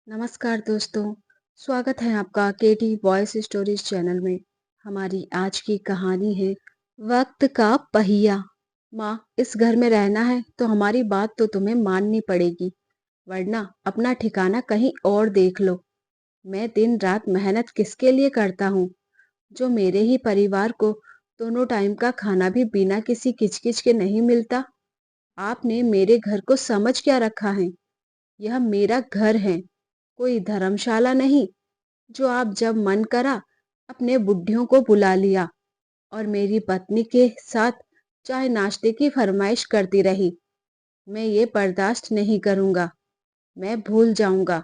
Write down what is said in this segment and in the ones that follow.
नमस्कार दोस्तों, स्वागत है आपका केटी वॉइस स्टोरीज चैनल में। हमारी आज की कहानी है वक्त का पहिया। माँ, इस घर में रहना है तो हमारी बात तो तुम्हें माननी पड़ेगी, वरना अपना ठिकाना कहीं और देख लो। मैं दिन रात मेहनत किसके लिए करता हूँ, जो मेरे ही परिवार को दोनों टाइम का खाना भी बिना किसी किचकिच के नहीं मिलता। आपने मेरे घर को समझ क्या रखा है? यह मेरा घर है, कोई धर्मशाला नहीं, जो आप जब मन करा अपने बुढ़ियों को बुला लिया और मेरी पत्नी के साथ चाय नाश्ते की फरमाइश करती रही। मैं ये बर्दाश्त नहीं करूंगा। मैं भूल जाऊंगा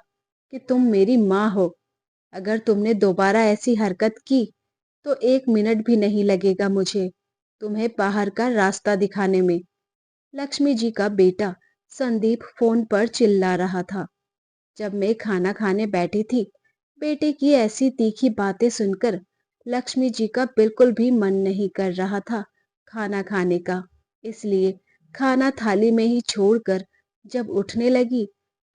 कि तुम मेरी माँ हो। अगर तुमने दोबारा ऐसी हरकत की तो 1 मिनट भी नहीं लगेगा मुझे तुम्हें बाहर का रास्ता दिखाने में। लक्ष्मी जी का बेटा संदीप फोन पर चिल्ला रहा था। जब मैं खाना खाने बैठी थी, बेटे की ऐसी तीखी बातें सुनकर लक्ष्मी जी का बिल्कुल भी मन नहीं कर रहा था खाना खाने का। इसलिए खाना थाली में ही छोड़कर जब उठने लगी,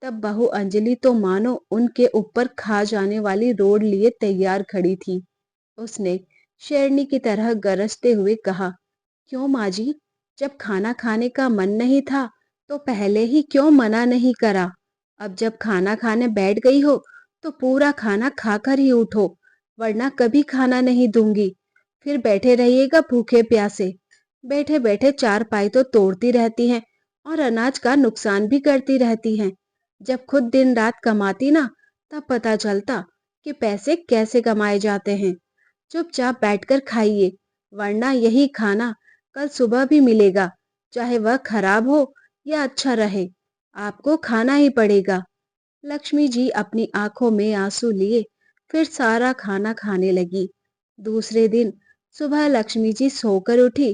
तब बहू अंजलि तो मानो उनके ऊपर खा जाने वाली रोड लिए तैयार खड़ी थी। उसने शेरनी की तरह गरजते हुए कहा, क्यों माँ जी? जब खाना खाने का मन नहीं था तो पहले ही क्यों मना नहीं करा? अब जब खाना खाने बैठ गई हो तो पूरा खाना खाकर ही उठो, वरना कभी खाना नहीं दूंगी। फिर बैठे रहिएगा भूखे प्यासे। बैठे बैठे चारपाई तो तोड़ती रहती हैं और अनाज का नुकसान भी करती रहती हैं। जब खुद दिन रात कमाती ना, तब पता चलता कि पैसे कैसे कमाए जाते हैं। चुपचाप बैठकर खाइए, वरना यही खाना कल सुबह भी मिलेगा, चाहे वह खराब हो या अच्छा रहे, आपको खाना ही पड़ेगा। लक्ष्मी जी अपनी आंखों में आंसू लिए फिर सारा खाना खाने लगी। दूसरे दिन सुबह लक्ष्मी जी सोकर उठी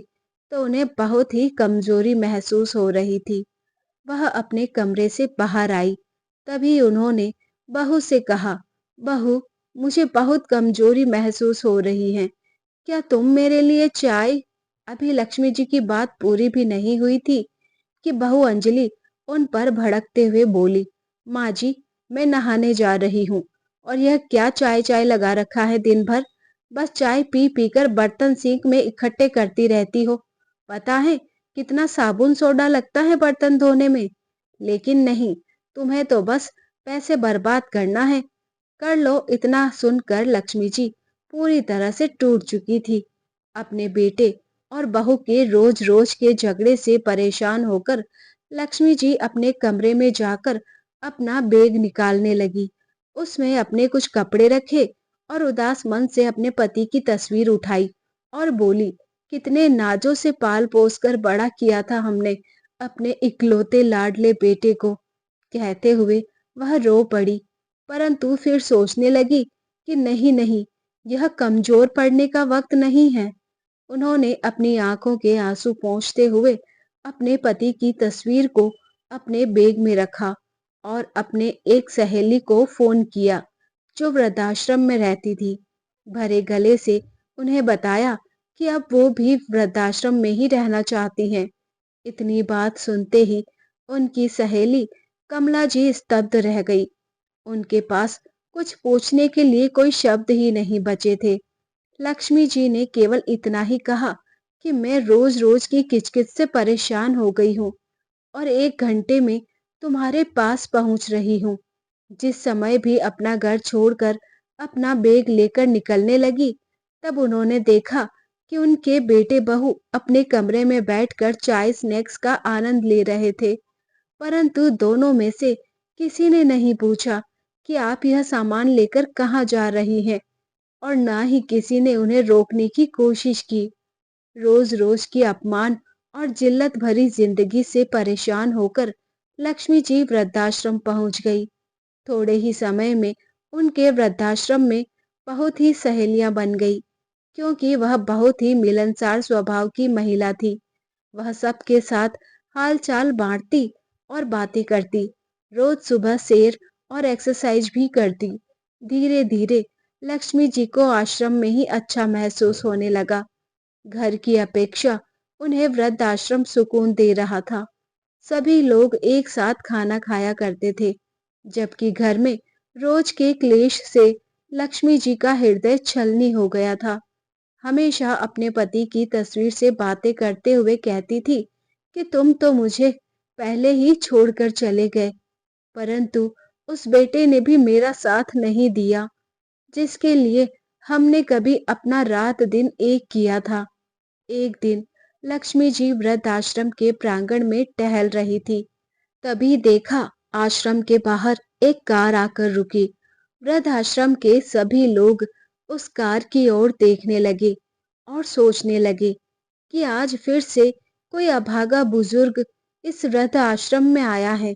तो उन्हें बहुत ही कमजोरी महसूस हो रही थी। वह अपने कमरे से बाहर आई। तभी उन्होंने बहू से कहा, बहू, मुझे बहुत कमजोरी महसूस हो रही है, क्या तुम मेरे लिए चाय? अभी लक्ष्मी जी की बात पूरी भी नहीं हुई थी कि बहू अंजलि उन पर भड़कते हुए बोली, माँ जी, मैं नहाने जा रही हूँ और यह क्या चाय चाय लगा रखा है दिन भर? बस चाय पी पी कर बर्तन सिंक में इकट्ठे करती रहती हो। पता है कितना साबुन सोडा लगता है बर्तन धोने में? लेकिन नहीं, तुम्हें तो बस पैसे बर्बाद करना है। कर लो। इतना सुनकर लक्ष्मी जी पूरी तरह से टूट चुकी थी। अपने बेटे और बहू के रोज रोज के झगड़े से परेशान होकर लक्ष्मी जी अपने कमरे में जाकर अपना बैग निकालने लगी। उसमें अपने कुछ कपड़े रखे और उदास मन से अपने पति की तस्वीर उठाई और बोली, कितने नाजों से पाल पोस कर बड़ा किया था हमने अपने इकलौते लाडले बेटे को। कहते हुए वह रो पड़ी, परंतु फिर सोचने लगी कि नहीं नहीं, यह कमजोर पड़ने का वक्त नहीं है। उन्होंने अपनी आंखों के आंसू पोंछते हुए अपने पति की तस्वीर को अपने बैग में रखा और अपने एक सहेली को फोन किया जो वृद्धाश्रम में रहती थी। भरे गले से उन्हें बताया कि अब वो भी वृद्धाश्रम में ही रहना चाहती हैं। इतनी बात सुनते ही उनकी सहेली कमला जी स्तब्ध रह गई। उनके पास कुछ पूछने के लिए कोई शब्द ही नहीं बचे थे। लक्ष्मी जी ने केवल इतना ही कहा कि मैं रोज रोज की किचकिच से परेशान हो गई हूँ और 1 घंटे में तुम्हारे पास पहुंच रही हूँ। जिस समय भी अपना घर छोड़कर अपना बैग लेकर निकलने लगी, तब उन्होंने देखा कि उनके बेटे बहू अपने कमरे में बैठकर चाय स्नैक्स का आनंद ले रहे थे। परंतु दोनों में से किसी ने नहीं पूछा कि आप यह सामान लेकर कहाँ जा रही हैं, और ना ही किसी ने उन्हें रोकने की कोशिश की। रोज रोज की अपमान और जिल्लत भरी जिंदगी से परेशान होकर लक्ष्मी जी वृद्धाश्रम पहुंच गई। थोड़े ही समय में उनके वृद्धाश्रम में बहुत ही सहेलियां बन गई, क्योंकि वह बहुत ही मिलनसार स्वभाव की महिला थी। वह सबके साथ हाल चाल बांटती और बातें करती। रोज सुबह सैर और एक्सरसाइज भी करती। धीरे धीरे लक्ष्मी जी को आश्रम में ही अच्छा महसूस होने लगा। घर की अपेक्षा उन्हें वृद्धाश्रम सुकून दे रहा था। सभी लोग एक साथ खाना खाया करते थे, जबकि घर में रोज के क्लेश से लक्ष्मी जी का हृदय छलनी हो गया था। हमेशा अपने पति की तस्वीर से बातें करते हुए कहती थी कि तुम तो मुझे पहले ही छोड़कर चले गए, परंतु उस बेटे ने भी मेरा साथ नहीं दिया जिसके लिए हमने कभी अपना रात दिन एक किया था। एक दिन लक्ष्मी जी वृद्ध आश्रम के प्रांगण में टहल रही थी। तभी देखा आश्रम के बाहर एक कार आकर रुकी। वृद्ध आश्रम के सभी लोग उस कार की ओर देखने लगे और सोचने लगे कि आज फिर से कोई अभागा बुजुर्ग इस वृद्ध आश्रम में आया है,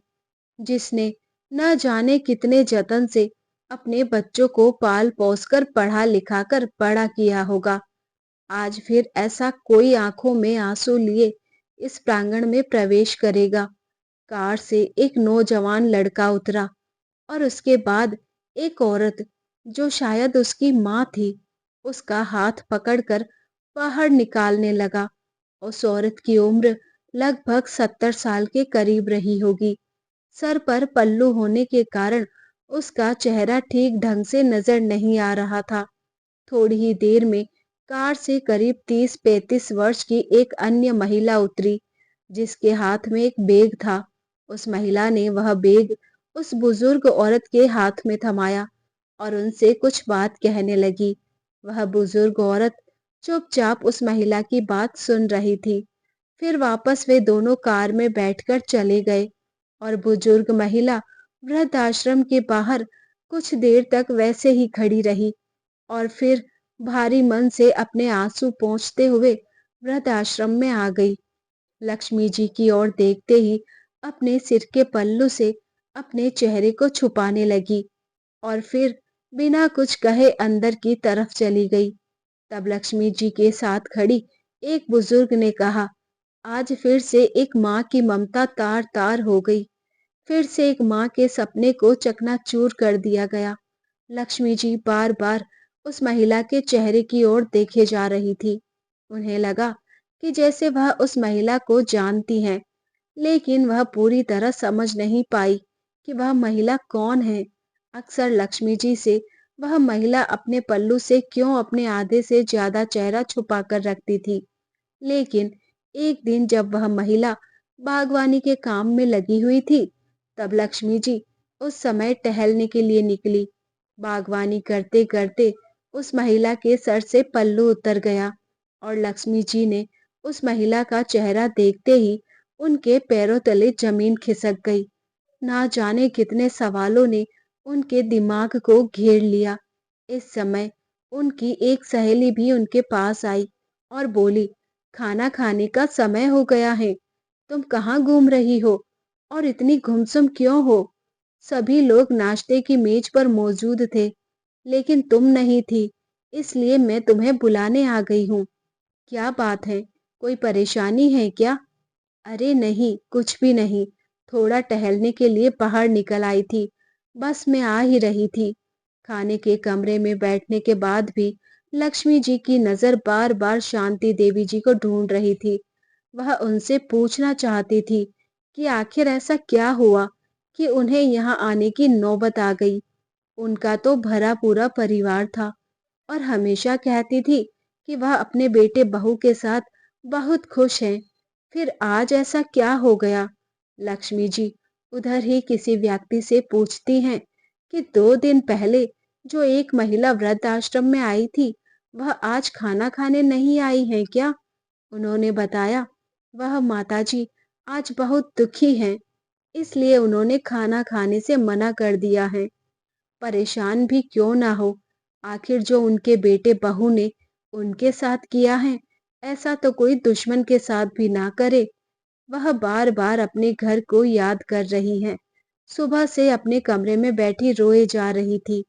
जिसने न जाने कितने जतन से अपने बच्चों को पाल पोस कर पढ़ा लिखा कर बड़ा किया होगा। आज फिर ऐसा कोई आंखों में आंसू लिए इस प्रांगण में प्रवेश करेगा। कार से एक नौजवान लड़का उतरा और उसके बाद एक औरत, जो शायद उसकी माँ थी, उसका हाथ पकड़कर बाहर निकालने लगा। उस औरत की उम्र लगभग 70 साल के करीब रही होगी। सर पर पल्लू होने के कारण उसका चेहरा ठीक ढंग से नजर नहीं आ रहा था। थोड़ी ही देर में कार से करीब 30-35 वर्ष की एक अन्य महिला उतरी, जिसके हाथ में एक बैग था। उस महिला ने वह बैग उस बुजुर्ग औरत के हाथ में थमाया और उनसे कुछ बात कहने लगी। वह बुजुर्ग औरत चुपचाप उस महिला की बात सुन रही थी। फिर वापस वे दोनों कार में बैठकर चले गए और बुजुर्ग महिला वृद्ध आश्रम के बाहर कुछ देर तक वैसे ही खड़ी रही और फिर भारी मन से अपने आंसू पोंछते हुए वृद्ध आश्रम में आ गई। लक्ष्मी जी की ओर देखते ही अपने सिर के पल्लू से अपने चेहरे को छुपाने लगी और फिर बिना कुछ कहे अंदर की तरफ चली गई। तब लक्ष्मी जी के साथ खड़ी एक बुजुर्ग ने कहा, आज फिर से एक माँ की ममता तार तार हो गई। फिर से एक माँ के सपने को चकनाचूर कर दिया गया। लक्ष्मी जी बार बार उस महिला के चेहरे की ओर देखे जा रही थी। उन्हें लगा कि जैसे वह उस महिला को जानती हैं, लेकिन वह पूरी तरह समझ नहीं पाई कि वह महिला कौन है। अक्सर लक्ष्मी जी से वह महिला अपने पल्लू से क्यों अपने आधे से ज्यादा चेहरा छुपा कर रखती थी। लेकिन एक दिन जब वह महिला बागवानी के काम में लगी हुई थी, तब लक्ष्मी जी उस समय टहलने के लिए निकली। बागवानी करते करते उस महिला के सर से पल्लू उतर गया और लक्ष्मी जी ने उस महिला का चेहरा देखते ही उनके पैरों तले जमीन खिसक गई। ना जाने कितने सवालों ने उनके दिमाग को घेर लिया। इस समय उनकी एक सहेली भी उनके पास आई और बोली, खाना खाने का समय हो गया है, तुम कहाँ घूम रही हो और इतनी गुमसुम क्यों हो? सभी लोग नाश्ते की मेज पर मौजूद थे, लेकिन तुम नहीं थी, इसलिए मैं तुम्हें बुलाने आ गई हूँ। क्या बात है, कोई परेशानी है क्या? अरे नहीं, कुछ भी नहीं। थोड़ा टहलने के लिए बाहर निकल आई थी। बस मैं आ ही रही थी। खाने के कमरे में बैठने के बाद भी लक्ष्मी जी की नजर बार-बार शांति देवी जी को ढूंढ रही थी। वह उनसे पूछना चाहती थी कि आखिर ऐसा क्या हुआ कि उन्हें यहाँ आने की नौबत आ गई। उनका तो भरा पूरा परिवार था और हमेशा कहती थी कि वह अपने बेटे बहू के साथ बहुत खुश हैं। फिर आज ऐसा क्या हो गया? लक्ष्मी जी उधर ही किसी व्यक्ति से पूछती हैं कि 2 दिन पहले जो एक महिला वृद्ध आश्रम में आई थी, वह आज खाना खाने नहीं आई है क्या? उन्होंने बताया, वह माताजी आज बहुत दुखी हैं, इसलिए उन्होंने खाना खाने से मना कर दिया है। परेशान भी क्यों ना हो, आखिर जो उनके बेटे बहू ने उनके साथ किया है, ऐसा तो कोई दुश्मन के साथ भी ना करे। वह बार बार अपने घर को याद कर रही हैं। सुबह से अपने कमरे में बैठी रोए जा रही थी,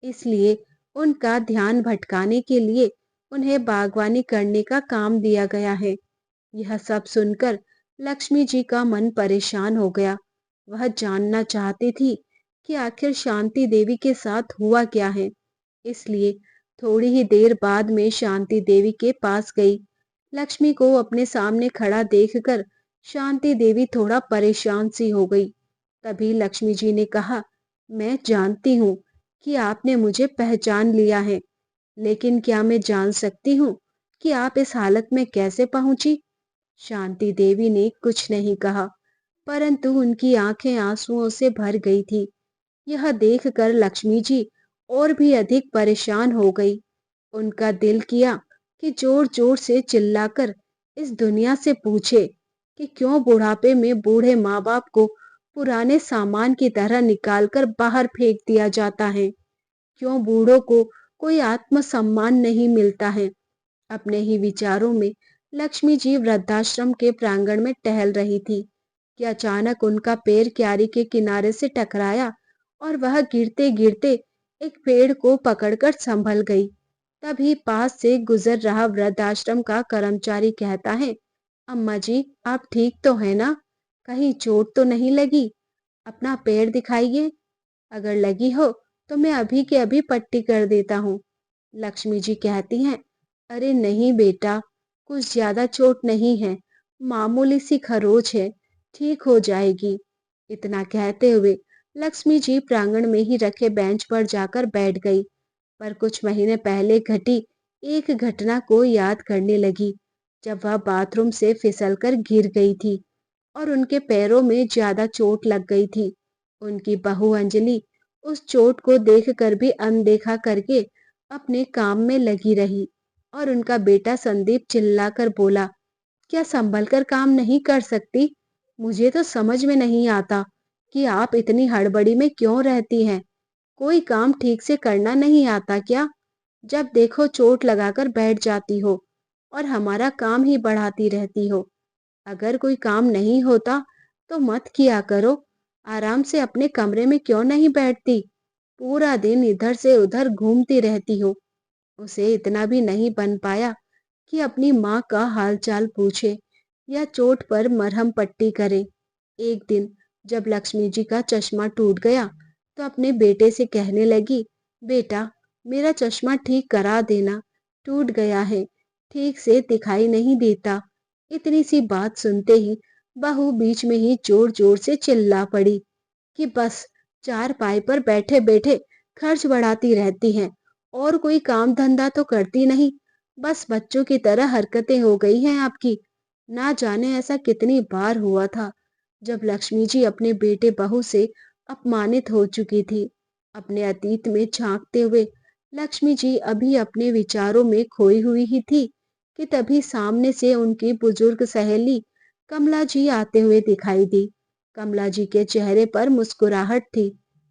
इसलिए उनका ध्यान भटकाने के लिए उन्हें बागवानी करने का काम दिया गया है। यह सब सुनकर लक्ष्मी जी का मन परेशान हो गया। वह जानना चाहती थी कि आखिर शांति देवी के साथ हुआ क्या है। इसलिए थोड़ी ही देर बाद में शांति देवी के पास गई। लक्ष्मी को अपने सामने खड़ा देखकर शांति देवी थोड़ा परेशान सी हो गई। तभी लक्ष्मी जी ने कहा, मैं जानती हूँ कि आपने मुझे पहचान लिया है, लेकिन क्या मैं जान सकती हूँ कि आप इस हालत में कैसे पहुंची? शांति देवी ने कुछ नहीं कहा, परंतु उनकी आंखें आंसुओं से भर गई थी। यह देखकर लक्ष्मी जी और भी अधिक परेशान हो गई। उनका दिल किया कि जोर जोर से चिल्लाकर इस दुनिया से पूछे कि क्यों बुढ़ापे में बूढ़े माँ बाप को पुराने सामान की तरह निकालकर बाहर फेंक दिया जाता है। क्यों बूढ़ों को कोई आत्मसम्मान नहीं मिलता है। अपने ही विचारों में लक्ष्मी जी वृद्धाश्रम के प्रांगण में टहल रही थी कि अचानक उनका पैर क्यारी के किनारे से टकराया और वह गिरते गिरते एक पेड़ को पकड़कर संभल गई। तभी पास से गुजर रहा वृद्धाश्रम का कर्मचारी कहता है, अम्मा जी आप ठीक तो है ना? कहीं चोट तो नहीं लगी? अपना पैर दिखाइए। अगर लगी हो तो मैं अभी के अभी पट्टी कर देता हूँ। लक्ष्मी जी कहती हैं, अरे नहीं बेटा, कुछ ज्यादा चोट नहीं है, मामूली सी खरोच है, ठीक हो जाएगी। इतना कहते हुए लक्ष्मी जी प्रांगण में ही रखे बेंच पर जाकर बैठ गई, पर कुछ महीने पहले घटी एक घटना को याद करने लगी, जब वह बाथरूम से फिसलकर गिर गई थी और उनके पैरों में ज्यादा चोट लग गई थी। उनकी बहू अंजलि उस चोट को देखकर भी अनदेखा करके अपने काम में लगी रही और उनका बेटा संदीप चिल्लाकर बोला, क्या संभल कर काम नहीं कर सकती? मुझे तो समझ में नहीं आता कि आप इतनी हड़बड़ी में क्यों रहती हैं। कोई काम ठीक से करना नहीं आता क्या? जब देखो चोट लगाकर बैठ जाती हो और हमारा काम ही बढ़ाती रहती हो। अगर कोई काम नहीं होता तो मत किया करो। आराम से अपने कमरे में क्यों नहीं बैठती? पूरा दिन इधर से उधर घूमती रहती हो। उसे इतना भी नहीं बन पाया कि अपनी माँ का हालचाल पूछे या चोट पर मरहम पट्टी करे। एक दिन जब लक्ष्मी जी का चश्मा टूट गया तो अपने बेटे से कहने लगी, बेटा मेरा चश्मा ठीक करा देना, टूट गया है, ठीक से दिखाई नहीं देता। इतनी सी बात सुनते ही बहू बीच में ही जोर जोर से चिल्ला पड़ी कि बस चारपाई पर बैठे बैठे खर्च बढ़ाती रहती हैं और कोई काम धंधा तो करती नहीं, बस बच्चों की तरह हरकतें हो गई हैं आपकी। ना जाने ऐसा कितनी बार हुआ था जब लक्ष्मी जी अपने बेटे बहू से अपमानित हो चुकी थी। अपने अतीत में झांकते हुए लक्ष्मी जी अभी अपने विचारों में खोई हुई ही थी कि तभी सामने से उनकी बुजुर्ग सहेली कमला जी आते हुए दिखाई दी। कमला जी के चेहरे पर मुस्कुराहट थी।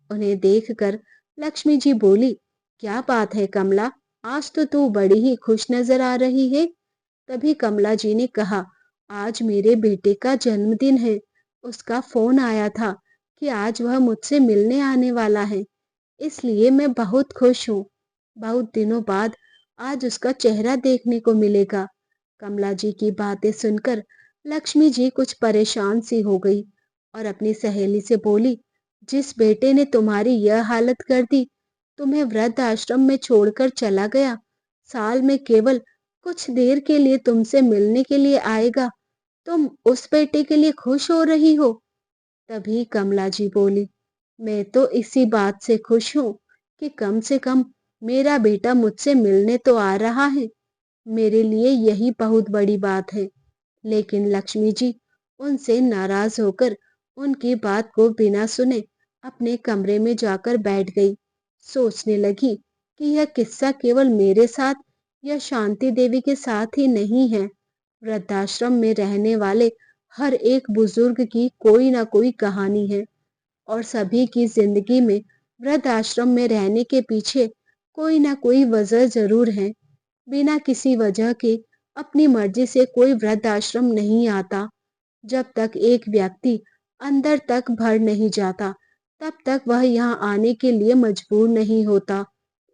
उन्हें देखकर लक्ष्मी जी बोली, क्या बात है कमला, आज तो तू बड़ी ही खुश नजर आ रही है। तभी कमला जी ने कहा, आज मेरे बेटे का जन्मदिन है। उसका फोन आया था कि आज वह मुझसे मिलने आने वाला है, इसलिए मैं बहुत खुश हूँ। बहुत दिनों बाद आज उसका चेहरा देखने को मिलेगा। कमला जी की बातें सुनकर लक्ष्मी जी कुछ परेशान सी हो गई और अपनी सहेली से बोली, जिस बेटे ने तुम्हारी यह हालत कर दी, तुम्हें वृद्ध आश्रम में छोड़कर चला गया, साल में केवल कुछ देर के लिए तुमसे मिलने के लिए आएगा, तुम उस बेटे के लिए खुश हो रही हो? तभी कमला जी बोली, मैं तो इसी बात से खुश हूँ कि कम से कम मेरा बेटा मुझसे मिलने तो आ रहा है। मेरे लिए यही बहुत बड़ी बात है। लेकिन लक्ष्मी जी उनसे नाराज होकर उनकी बात को बिना सुने अपने कमरे में जाकर बैठ गई। सोचने लगी कि यह किस्सा केवल मेरे साथ या शांति देवी के साथ ही नहीं है। वृद्धाश्रम में रहने वाले हर एक बुजुर्ग की कोई ना कोई कहानी है और सभी की जिंदगी में वृद्ध आश्रम में रहने के पीछे कोई ना कोई वजह जरूर है। बिना किसी वजह के अपनी मर्जी से कोई वृद्ध आश्रम नहीं आता। जब तक एक व्यक्ति अंदर तक भर नहीं जाता, तब तक वह यहाँ आने के लिए मजबूर नहीं होता।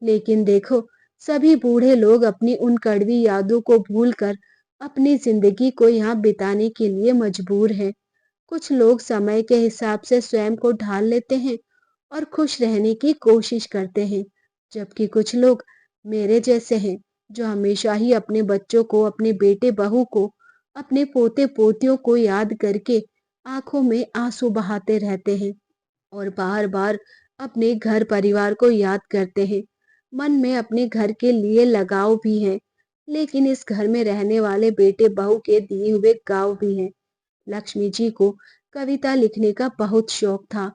लेकिन देखो, सभी बूढ़े लोग अपनी उन कड़वी यादों को भूलकर अपनी जिंदगी को यहाँ बिताने के लिए मजबूर हैं। कुछ लोग समय के हिसाब से स्वयं को ढाल लेते हैं और खुश रहने की कोशिश करते हैं, जबकि कुछ लोग मेरे जैसे हैं जो हमेशा ही अपने बच्चों को, अपने बेटे बहू को, अपने पोते पोतियों को याद करके आंखों में आंसू बहाते रहते हैं और बार बार अपने घर परिवार को याद करते हैं। मन में अपने घर के लिए लगाव भी है, लेकिन इस घर में रहने वाले बेटे बहू के दिए हुए गाँव भी हैं। लक्ष्मी जी को कविता लिखने का बहुत शौक था,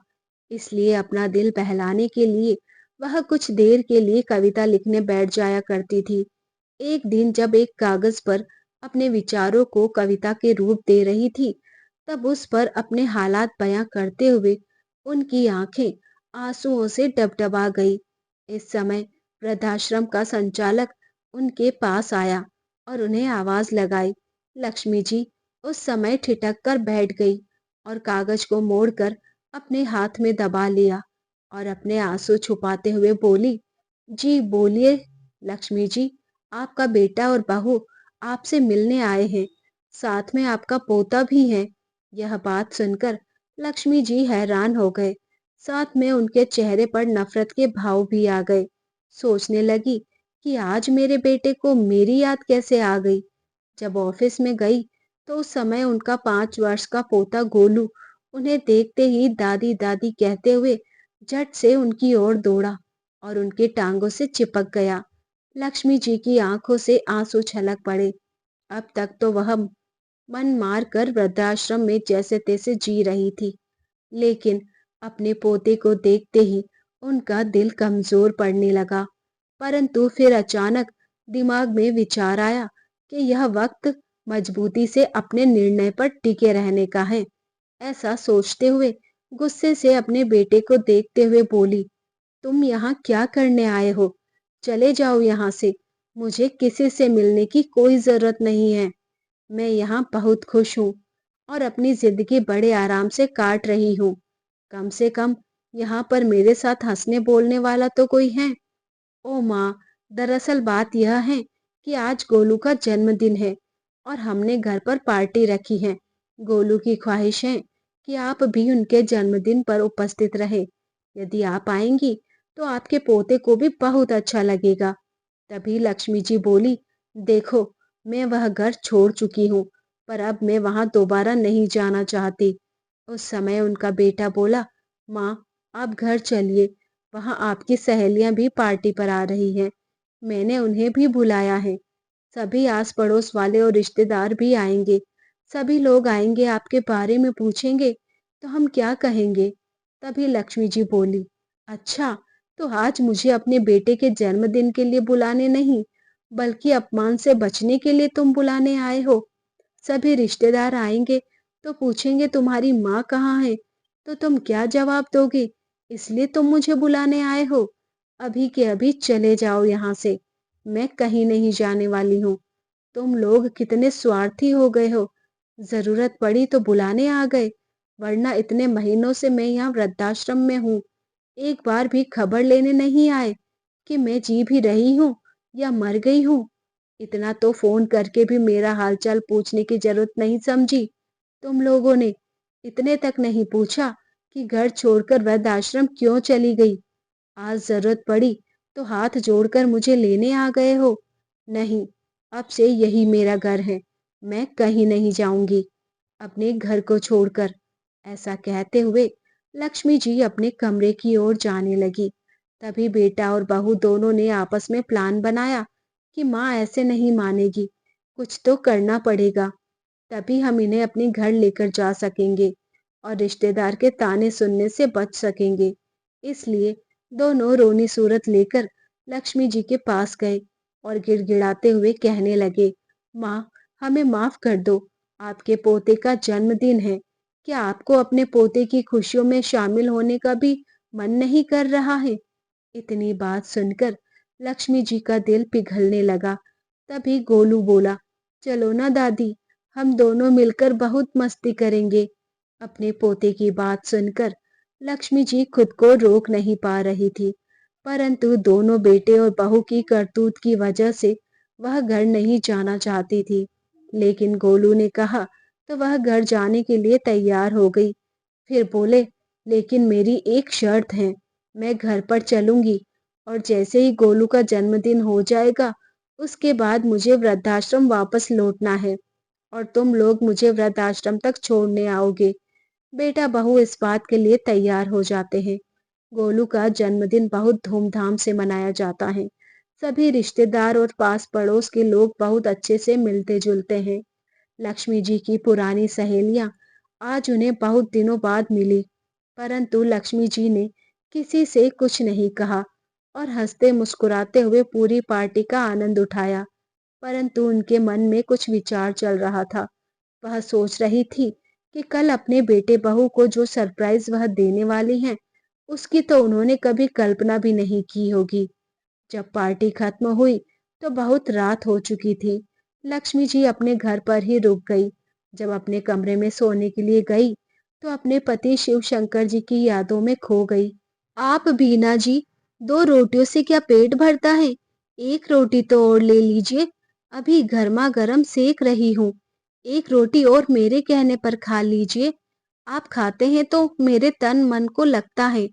इसलिए अपना दिल बहलाने के लिए वह कुछ देर के लिए कविता लिखने बैठ जाया करती थी। एक दिन जब एक कागज पर अपने विचारों को कविता के रूप दे रही थी, तब उस पर अपने हालात बयां करते हुए उनकी आंखें आंसुओं से डबडबा गई। इस समय वृद्धाश्रम का संचालक उनके पास आया और उन्हें आवाज लगाई। लक्ष्मी जी उस समय ठिठक कर बैठ गई और कागज को मोड़कर अपने हाथ में दबा लिया और अपने आंसू छुपाते हुए बोली, जी बोलिए लक्ष्मी जी, आपका बेटा और बहू आपसे मिलने आए हैं, साथ में आपका पोता भी है। यह बात सुनकर लक्ष्मी जी हैरान हो गए, साथ में उनके चेहरे पर नफरत के भाव भी आ गए। सोचने लगी कि आज मेरे बेटे को मेरी याद कैसे आ गई। जब ऑफिस में गई तो उस समय उनका 5 वर्ष का पोता गोलू उन्हें देखते ही दादी दादी कहते हुए झट से उनकी ओर दौड़ा और उनकी टांगों से चिपक गया। लक्ष्मी जी की आंखों से आंसू छलक पड़े। अब तक तो वह मन मार कर वृद्धाश्रम में जैसे तैसे जी रही थी, लेकिन अपने पोते को देखते ही उनका दिल कमजोर पड़ने लगा। परंतु फिर अचानक दिमाग में विचार आया कि यह वक्त मजबूती से अपने निर्णय पर टिके रहने का है। ऐसा सोचते हुए गुस्से से अपने बेटे को देखते हुए बोली, तुम यहाँ क्या करने आए हो? चले जाओ यहाँ से। मुझे किसी से मिलने की कोई जरूरत नहीं है। मैं यहाँ बहुत खुश हूँ और अपनी जिंदगी बड़े आराम से काट रही हूँ। कम से कम यहाँ पर मेरे साथ हंसने बोलने वाला तो कोई है। ओ माँ, दरअसल बात यह है कि आज गोलू का जन्मदिन है और हमने घर पर पार्टी रखी है। गोलू की ख्वाहिश है कि आप भी उनके जन्मदिन पर उपस्थित रहे। यदि आप आएंगी तो आपके पोते को भी बहुत अच्छा लगेगा। तभी लक्ष्मी जी बोली, देखो, मैं वह घर छोड़ चुकी हूँ, पर अब मैं वहां दोबारा नहीं जाना चाहती। उस समय उनका बेटा बोला, माँ, आप घर चलिए, वहां आपकी सहेलियां भी पार्टी पर आ रही हैं। मैंने उन्हें भी बुलाया है। सभी आस पड़ोस वाले और रिश्तेदार भी आएंगे। सभी लोग आएंगे, आपके बारे में पूछेंगे तो हम क्या कहेंगे? तभी लक्ष्मी जी बोली, अच्छा, तो आज मुझे अपने बेटे के जन्मदिन के लिए बुलाने नहीं, बल्कि अपमान से बचने के लिए तुम बुलाने आए हो। सभी रिश्तेदार आएंगे तो पूछेंगे तुम्हारी माँ कहाँ है, तो तुम क्या जवाब दोगे? इसलिए तुम मुझे बुलाने आए हो। अभी के अभी चले जाओ यहाँ से। मैं कहीं नहीं जाने वाली हूँ। तुम लोग कितने स्वार्थी हो गए हो। जरूरत पड़ी तो बुलाने आ गए, वरना इतने महीनों से मैं यहाँ वृद्धाश्रम में हूँ, एक बार भी खबर लेने नहीं आए कि मैं जी भी रही हूँ या मर गई हूँ। इतना तो फोन करके भी मेरा हालचाल पूछने की जरूरत नहीं समझी तुम लोगों ने। इतने तक नहीं पूछा कि घर छोड़कर वृद्धाश्रम क्यों चली गई। आज जरूरत पड़ी तो हाथ जोड़कर मुझे लेने आ गए हो। नहीं, अब से यही मेरा घर है। मैं कहीं नहीं जाऊंगी अपने घर को छोड़कर। ऐसा कहते हुए लक्ष्मी जी अपने कमरे की ओर जाने लगी। तभी बेटा और बहू दोनों ने आपस में प्लान बनाया कि माँ ऐसे नहीं मानेगी, कुछ तो करना पड़ेगा, तभी हम इन्हें अपने घर लेकर जा सकेंगे और रिश्तेदार के ताने सुनने से बच सकेंगे। इसलिए दोनों रोनी सूरत लेकर लक्ष्मी जी के पास गए और गिड़गिड़ाते हुए कहने लगे, माँ, हमें माफ कर दो। आपके पोते का जन्मदिन है। क्या आपको अपने पोते की खुशियों में शामिल होने का भी मन नहीं कर रहा है? इतनी बात सुनकर लक्ष्मी जी का दिल पिघलने लगा। तभी गोलू बोला, चलो ना दादी, हम दोनों मिलकर बहुत मस्ती करेंगे। अपने पोते की बात सुनकर लक्ष्मी जी खुद को रोक नहीं पा रही थी, परंतु दोनों बेटे और बहू की करतूत की वजह से वह घर नहीं जाना चाहती थी। लेकिन गोलू ने कहा तो वह घर जाने के लिए तैयार हो गई। फिर बोले, लेकिन मेरी एक शर्त है, मैं घर पर चलूंगी और जैसे ही गोलू का जन्मदिन हो जाएगा, उसके बाद मुझे वृद्धाश्रम वापस लौटना है और तुम लोग मुझे वृद्धाश्रम तक छोड़ने आओगे। बेटा बहू इस बात के लिए तैयार हो जाते हैं। गोलू का जन्मदिन बहुत धूमधाम से मनाया जाता है। सभी रिश्तेदार और पास पड़ोस के लोग बहुत अच्छे से मिलते जुलते हैं। लक्ष्मी जी की पुरानी सहेलियां आज उन्हें बहुत दिनों बाद मिली, परंतु लक्ष्मी जी ने किसी से कुछ नहीं कहा और हंसते मुस्कुराते हुए पूरी पार्टी का आनंद उठाया। परंतु उनके मन में कुछ विचार चल रहा था। वह सोच रही थी कि कल अपने बेटे बहू को जो सरप्राइज वह देने वाली हैं, उसकी तो उन्होंने कभी कल्पना भी नहीं की होगी। जब पार्टी खत्म हुई तो बहुत रात हो चुकी थी। लक्ष्मी जी अपने घर पर ही रुक गई। जब अपने कमरे में सोने के लिए गई तो अपने पति शिव शंकर जी की यादों में खो गई। आप बीना जी, दो रोटियों से क्या पेट भरता है? एक रोटी तो और ले लीजिए, अभी गर्मा गर्म सेक रही हूँ। एक रोटी और मेरे कहने पर खा लीजिए। आप खाते हैं तो मेरे तन मन को लगता है।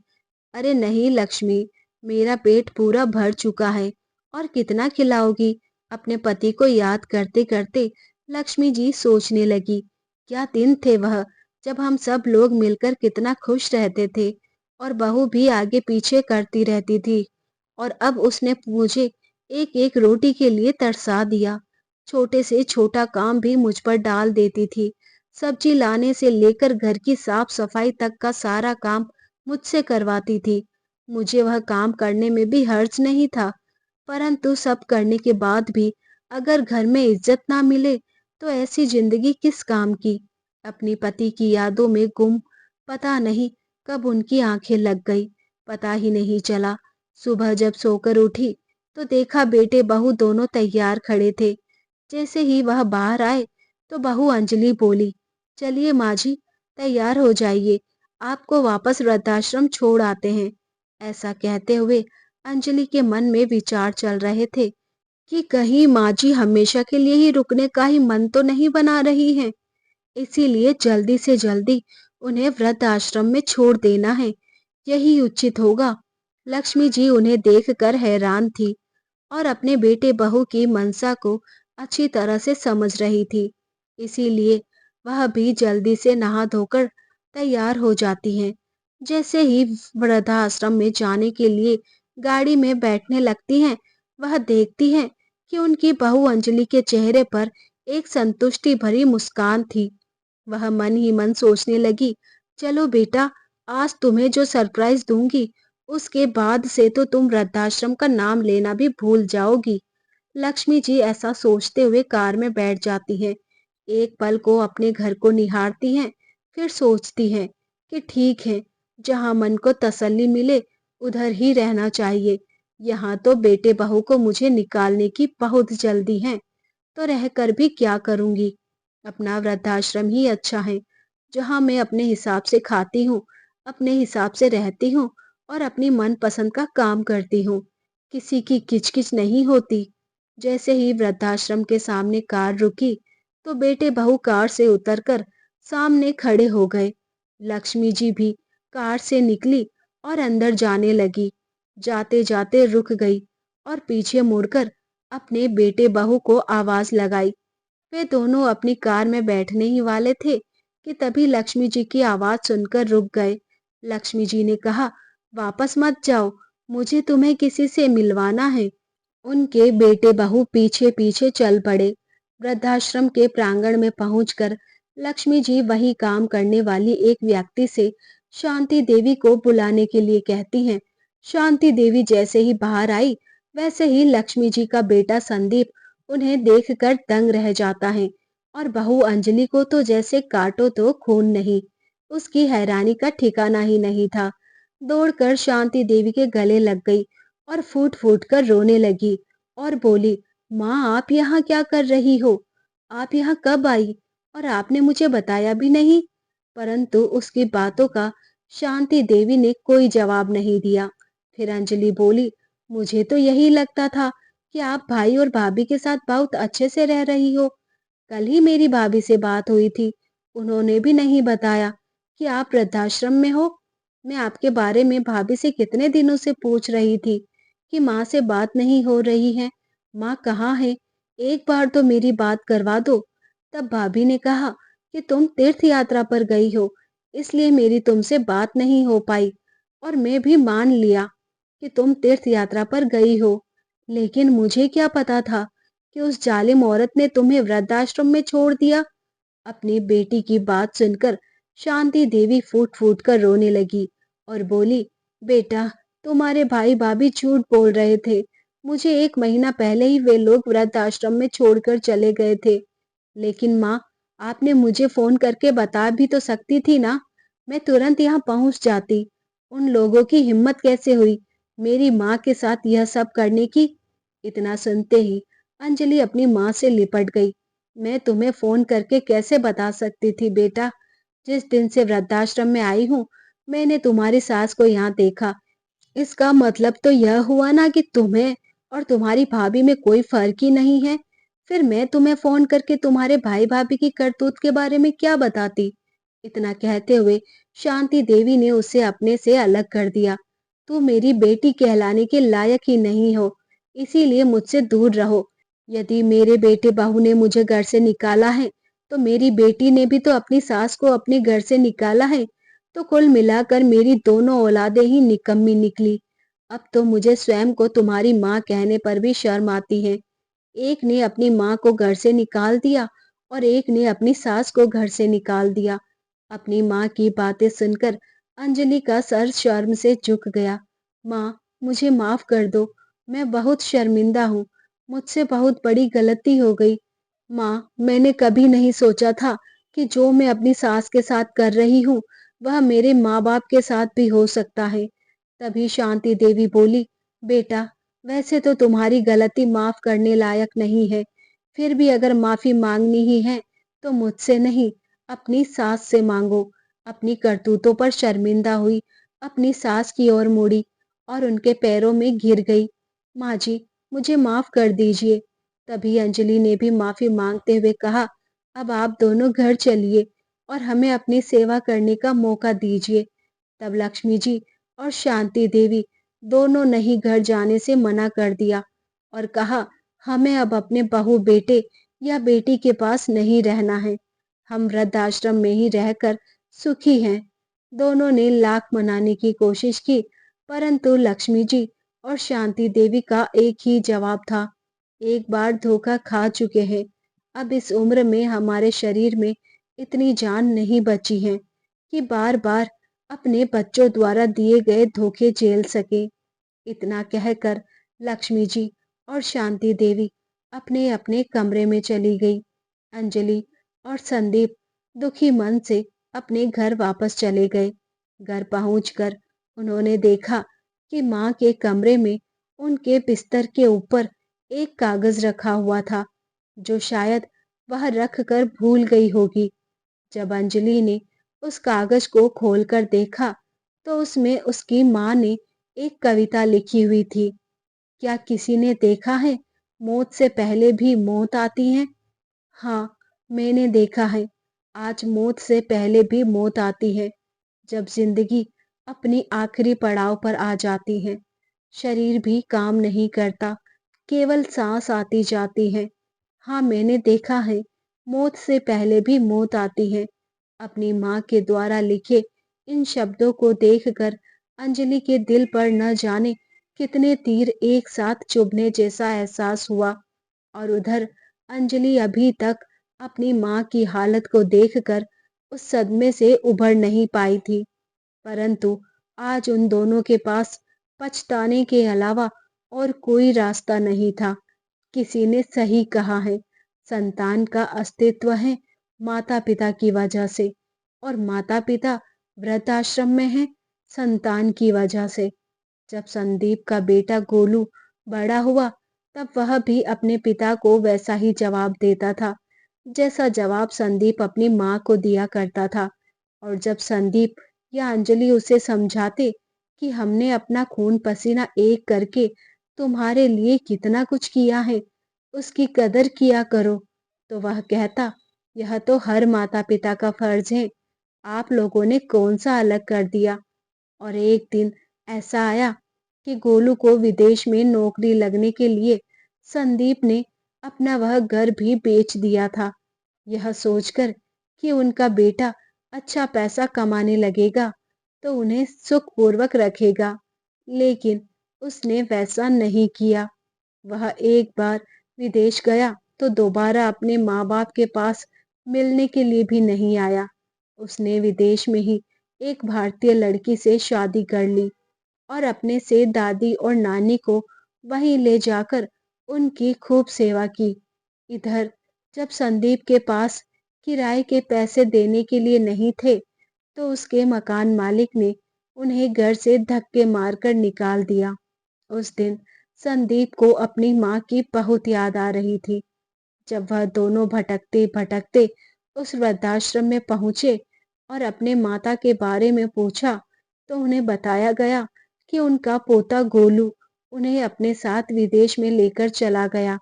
अरे नहीं लक्ष्मी, मेरा पेट पूरा भर चुका है और कितना खिलाओगी? अपने पति को याद करते करते लक्ष्मी जी सोचने लगी। क्या दिन थे वह, जब हम सब लोग मिलकर कितना खुश रहते थे और बहू भी आगे पीछे करती रहती थी। और अब उसने मुझे एक एक रोटी के लिए तरसा दिया। छोटे से छोटा काम भी मुझ पर डाल देती थी। सब्जी लाने से लेकर घर की साफ सफाई तक का सारा काम मुझसे करवाती थी। मुझे वह काम करने में भी हर्ज नहीं था, परंतु सब करने के बाद भी अगर घर में इज्जत ना मिले तो ऐसी जिंदगी किस काम की। अपनी पति की यादों में गुम, पता नहीं कब उनकी आंखें लग गई, पता ही नहीं चला। सुबह जब सोकर उठी तो देखा बेटे बहू दोनों तैयार खड़े थे। जैसे ही वह बाहर आए तो बहू अंजलि बोली, चलिए माँ जी, तैयार हो जाइए, आपको वापस वृद्धाश्रम छोड़ आते हैं। ऐसा कहते हुए अंजलि के मन में विचार चल रहे थे कि कहीं माँ जी हमेशा के लिए ही रुकने का ही मन तो नहीं बना रही हैं। इसीलिए जल्दी से जल्दी उन्हें वृद्ध आश्रम में छोड़ देना है, यही उचित होगा। लक्ष्मी जी उन्हें देखकर हैरान थी और अपने बेटे बहू की मंशा को अच्छी तरह से समझ रही थी। इसीलिए वह भी जल्दी से नहा धोकर तैयार हो जाती हैं। जैसे ही वृद्धाश्रम में जाने के लिए गाड़ी में बैठने लगती हैं, वह देखती हैं कि उनकी बहू अंजलि के चेहरे पर एक संतुष्टि भरी मुस्कान थी। वह मन ही मन सोचने लगी, चलो बेटा, आज तुम्हें जो सरप्राइज दूंगी उसके बाद से तो तुम वृद्धाश्रम का नाम लेना भी भूल जाओगी। लक्ष्मी जी ऐसा सोचते हुए कार में बैठ जाती हैं। एक पल को अपने घर को निहारती हैं, फिर सोचती हैं कि ठीक है, जहाँ मन को तसल्ली मिले उधर ही रहना चाहिए। यहाँ तो बेटे बहू को मुझे निकालने की बहुत जल्दी है, तो रहकर भी क्या करूंगी। अपना वृद्धाश्रम ही अच्छा है, जहाँ मैं अपने हिसाब से खाती हूँ, अपने हिसाब से रहती हूँ और अपनी मनपसंद का काम करती हूँ। किसी की किचकिच नहीं होती। जैसे ही वृद्धाश्रम के सामने कार रुकी तो बेटे बहू कार से उतरकर सामने खड़े हो गए। लक्ष्मी जी भी कार से निकली और अंदर जाने लगी। जाते जाते रुक गई और पीछे मुड़कर अपने बेटे बहू को आवाज लगाई। वे दोनों अपनी कार में बैठने ही वाले थे कि तभी लक्ष्मी जी की आवाज सुनकर रुक गए। लक्ष्मी जी ने कहा, वापस मत जाओ, मुझे तुम्हें किसी से मिलवाना है। उनके बेटे बहू पीछे पीछे चल पड़े। वृद्धाश्रम के प्रांगण में पहुंचकर लक्ष्मी जी वही काम करने वाली एक व्यक्ति से शांति देवी को बुलाने के लिए कहती हैं। शांति देवी जैसे ही बाहर आई, वैसे ही लक्ष्मी जी का बेटा संदीप उन्हें देखकर दंग रह जाता है और बहू अंजलि को तो जैसे काटो तो खून नहीं। उसकी हैरानी का ठिकाना ही नहीं था। दौड़कर शांति देवी के गले लग गई और फूट फूट कर रोने लगी और बोली, माँ आप यहाँ क्या कर रही हो? आप यहाँ कब आई और आपने मुझे बताया भी नहीं? परंतु उसकी बातों का शांति देवी ने कोई जवाब नहीं दिया। फिर अंजलि बोली, मुझे तो यही लगता था कि आप भाई और भाभी के साथ बहुत अच्छे से रह रही हो। कल ही मेरी भाभी से बात हुई थी, उन्होंने भी नहीं बताया कि आप वृद्धाश्रम में हो। मैं आपके बारे में भाभी से कितने दिनों से पूछ रही थी कि माँ से बात नहीं हो रही है, माँ कहाँ है, एक बार तो मेरी बात करवा दो। तब भाभी ने कहा कि तुम तीर्थ यात्रा पर गई हो, इसलिए मेरी तुमसे बात नहीं हो पाई। और मैं भी मान लिया कि तुम तीर्थ यात्रा पर गई हो। लेकिन मुझे क्या पता था कि उस जालिम औरत ने तुम्हें वृद्धाश्रम में छोड़ दिया। अपनी बेटी की बात सुनकर शांति देवी फूट फूट कर रोने लगी और बोली, बेटा, तुम्हारे भाई भाभी झूठ बोल रहे थे। मुझे 1 महीना पहले ही वे लोग वृद्धाश्रम में छोड़कर चले गए थे। लेकिन माँ, आपने मुझे फोन करके बता भी तो सकती थी ना। मैं तुरंत यहाँ पहुंच जाती। उन लोगों की हिम्मत कैसे हुई मेरी माँ के साथ यह सब करने की। इतना सुनते ही अंजलि अपनी माँ से लिपट गई। मैं तुम्हें फोन करके कैसे बता सकती थी बेटा। जिस दिन से वृद्धाश्रम में आई हूँ, मैंने तुम्हारी सास को यहाँ देखा। इसका मतलब तो यह हुआ ना कि तुम्हें और तुम्हारी भाभी में कोई फर्क ही नहीं है। फिर मैं तुम्हें फोन करके तुम्हारे भाई भाभी की करतूत के बारे में क्या बताती। इतना कहते हुए शांति देवी ने उसे अपने से अलग कर दिया। तू मेरी बेटी कहलाने के लायक ही नहीं हो, इसीलिए मुझसे दूर रहो। यदि मेरे बेटे बहू ने मुझे घर से निकाला है, तो मेरी बेटी ने भी तो अपनी सास को अपने घर से निकाला है। तो कुल मिलाकर मेरी दोनों औलादें ही निकम्मी निकली। अब तो मुझे स्वयं को तुम्हारी माँ कहने पर भी शर्म आती है। एक ने अपनी माँ को घर से निकाल दिया और एक ने अपनी सास को घर से निकाल दिया। अपनी माँ की बातें सुनकर अंजलि का सर शर्म से झुक गया। माँ, मुझे माफ कर दो। मैं बहुत शर्मिंदा हूँ। मुझसे बहुत बड़ी गलती हो गई। माँ, मैंने कभी नहीं सोचा था कि जो मैं अपनी सास के साथ कर रही हूँ, वह मेरे माँ बाप के साथ भी हो सकता है। तभी शांति देवी बोली, बेटा, वैसे तो तुम्हारी गलती माफ करने लायक नहीं है। फिर भी अगर माफी मांगनी ही है, तो मुझसे नहीं, अपनी सास से मांगो। अपनी करतूतों पर शर्मिंदा हुई अपनी सास की ओर मुड़ी और उनके पैरों में गिर गई। माँ जी, मुझे माफ कर दीजिए। तभी अंजलि ने भी माफी मांगते हुए कहा, अब आप दोनों घर चलिए और हमें अपनी सेवा करने का मौका दीजिए। तब लक्ष्मी जी और शांति देवी दोनों ने ही घर जाने से मना कर दिया और कहा, हमें अब अपने बहू बेटे या बेटी के पास नहीं रहना है। हम वृद्धाश्रम में ही रहकर सुखी हैं। दोनों ने लाख मनाने की कोशिश की, परंतु लक्ष्मी जी और शांति देवी का एक ही जवाब था, एक बार धोखा खा चुके हैं। अब इस उम्र में हमारे शरीर में इतनी जान नहीं बची है कि बार बार अपने बच्चों द्वारा दिए गए धोखे झेल सके। इतना कहकर लक्ष्मी जी और शांति देवी अपने अपने कमरे में चली गई। अंजलि और संदीप दुखी मन से अपने घर वापस चले गए। घर पहुंचकर उन्होंने देखा कि माँ के कमरे में उनके बिस्तर के ऊपर एक कागज रखा हुआ था, जो शायद वह रख कर भूल गई होगी। जब अंजलि ने उस कागज को खोलकर देखा, तो उसमें उसकी माँ ने एक कविता लिखी हुई थी। क्या किसी ने देखा है, मौत से पहले भी मौत आती है? हाँ, मैंने देखा है। आज मौत से पहले भी मौत आती है। जब जिंदगी अपनी आखिरी पड़ाव पर आ जाती है, शरीर भी काम नहीं करता, केवल सांस आती जाती है। हाँ, मैंने देखा है, मौत से पहले भी मौत आती है। अपनी माँ के द्वारा लिखे इन शब्दों को देखकर अंजलि के दिल पर न जाने कितने तीर एक साथ चुभने जैसा एहसास हुआ। और उधर अंजलि अभी तक अपनी माँ की हालत को देखकर उस सदमे से उभर नहीं पाई थी। परंतु आज उन दोनों के पास पछताने के अलावा और कोई रास्ता नहीं था। किसी ने सही कहा है, संतान का अस्तित्व है माता पिता की वजह से, और माता पिता वृद्धाश्रम में है संतान की वजह से। जब संदीप का बेटा गोलू बड़ा हुआ, तब वह भी अपने पिता को वैसा ही जवाब देता था, जैसा जवाब संदीप अपनी माँ को दिया करता था। और जब संदीप या अंजलि उसे समझाते कि हमने अपना खून पसीना एक करके तुम्हारे लिए कितना कुछ किया है, उसकी कदर किया करो, तो वह कहता, यह तो हर माता पिता का फर्ज है। आप लोगों ने कौन सा अलग कर दिया। और एक दिन ऐसा आया कि गोलू को विदेश में नौकरी लगने के लिए संदीप ने अपना वह घर भी बेच दिया था, यह सोचकर कि उनका बेटा अच्छा पैसा कमाने लगेगा तो उन्हें सुखपूर्वक रखेगा। लेकिन उसने वैसा नहीं किया। वह एक बार विदेश गया तो दोबारा अपने माँ-बाप के पास मिलने के लिए भी नहीं आया। उसने विदेश में ही एक भारतीय लड़की से शादी कर ली और अपने से दादी और नानी को वहीं ले जाकर उनकी खूब सेवा की। इधर जब संदीप के पास किराए के पैसे देने के लिए नहीं थे, तो उसके मकान मालिक ने उन्हें घर से धक्के मारकर निकाल दिया। उस दिन संदीप को अपनी माँ की बहुत याद आ रही थी। जब वह दोनों भटकते-भटकते उस वृद्धाश्रम में पहुँचे और अपने माता के बारे में पूछा, तो उन्हें बताया गया कि उनका पोता गोलू उन्हें अपने साथ विदेश में लेकर चला गया।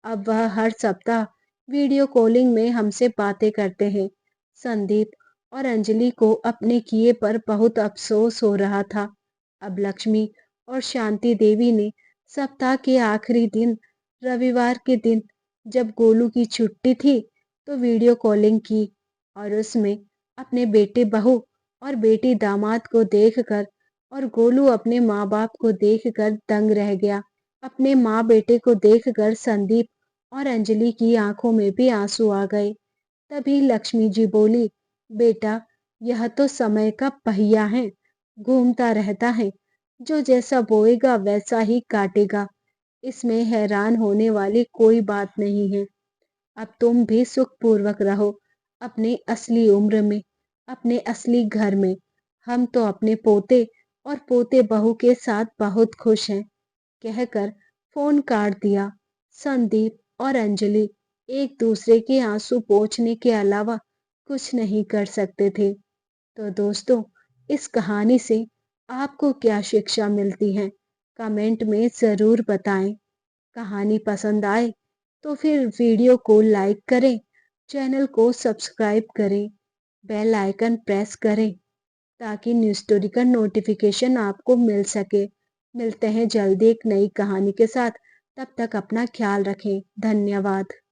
अब वह हर सप्ताह वीडियो कॉलिंग में हमसे बातें करते हैं। संदीप और अंजलि को अपने किए पर बहुत अफसोस हो रहा था। अब लक्ष्मी और शांति देवी ने सप्ताह के आखिरी दिन, रविवार के दिन, जब गोलू की छुट्टी थी, तो वीडियो कॉलिंग की और उसमें अपने बेटे बहू और बेटी दामाद को देखकर और गोलू अपने माँ-बाप को देखकर दंग रह गया। अपने माँ बेटे को देखकर संदीप और अंजलि की आंखों में भी आंसू आ गए। तभी लक्ष्मी जी बोली, बेटा, यह तो समय का पहिया है, घूमता रहता है, जो जैसा बोएगा वैसा ही काटेगा। इसमें हैरान होने वाली कोई बात नहीं है। अब तुम भी सुखपूर्वक रहो अपनी असली उम्र में, अपने असली घर में। हम तो अपने पोते और पोते बहू के साथ बहुत खुश हैं। कहकर फोन काट दिया। संदीप और अंजलि एक दूसरे के आंसू पोंछने के अलावा कुछ नहीं कर सकते थे। तो दोस्तों, इस कहानी से आपको क्या शिक्षा मिलती है? कमेंट में ज़रूर बताएं। कहानी पसंद आए तो फिर वीडियो को लाइक करें, चैनल को सब्सक्राइब करें, बेल आइकन प्रेस करें ताकि न्यू स्टोरी का नोटिफिकेशन आपको मिल सके। मिलते हैं जल्दी एक नई कहानी के साथ। तब तक अपना ख्याल रखें। धन्यवाद।